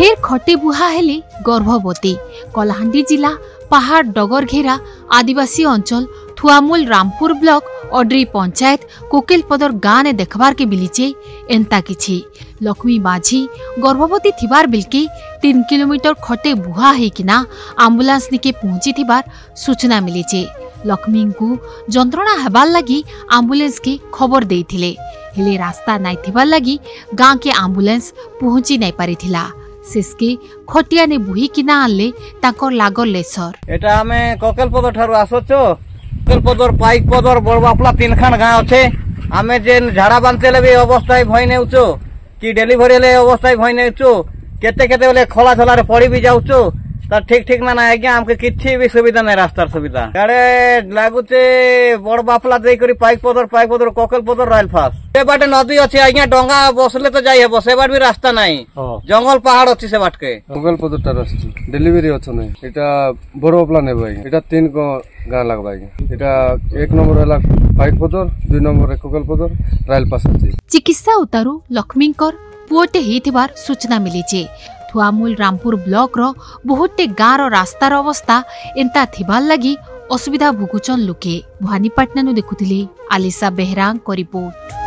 फेर खटे बुहा हेले गर्भवती। कलाहांडी जिला पहाड़ डगर घेरा आदिवासी अंचल थुआमूल रामपुर ब्लॉक अड्री पंचायत कोकिलपदर गाँ ने देखबार के मिलीचे एंता किछि। लक्ष्मी माझी गर्भवती थिबार बिलके 3 किलोमीटर खटे बुहा हेकिना आम्बुलांस निके पहुंची थिबार सूचना मिलीचे। लक्ष्मी को जंत्रणा हेबार लगी आम्बुलेंस के खबर देइथिले, हेले रास्ता नाइ थिबार लगी गाँ के आम्बुलेंस पहुंची नाइ पारिथिला। सेसके खटिया ने बुही किना आनले ताकर लागल लेसर। एटा हमें कोकिलपदर ठारू आसोचो। कोकिलपदर पाइकपदर बड़बापला 3 खान गाँ अच्छे। आमे जेन झाड़ा बांधते भी अवस्था भय नेउचो कि डेलीवरी ले अवस्था भय नेउचो। केते केते बेले खोला छोला रे पड़ी भी जाउचो। ठीक ठीक ना आज्ञा हमके किछि भी सुविधा नहीं, रास्तार सुविधा गाड़े लागुचे बड़ बापला दे करी पाइकपदर कोकिलपदर रॉयल फास्ट से बाटे नदी अच्छे आज्ञा डंगा बसले तो जाई हेबो, से बाट भी रास्ता नहीं, जंगल पहाड़ अच्छी से बाट के कोकिलपदर टा रास्ता डेलीवरी अच्छो नहीं। एटा बड़ बापला नेबो एटा 3 गाँ लगबा। एटा 1 नंबर हला पाइकपदर, 2 नंबर कोकिलपदर रॉयल फास्ट। चिकित्सा उतारू लक्ष्मीकर पुओटे हिथिबार सूचना मिलीचे। थुआमूल रामपुर ब्लॉक रो बहुते गाँ रो रास्तार अवस्था एंता थिबार लगी असुविधा भोगुचन लोके। भवानीपाटना नु देखुथिले आलिसा बेहरांग को रिपोर्ट।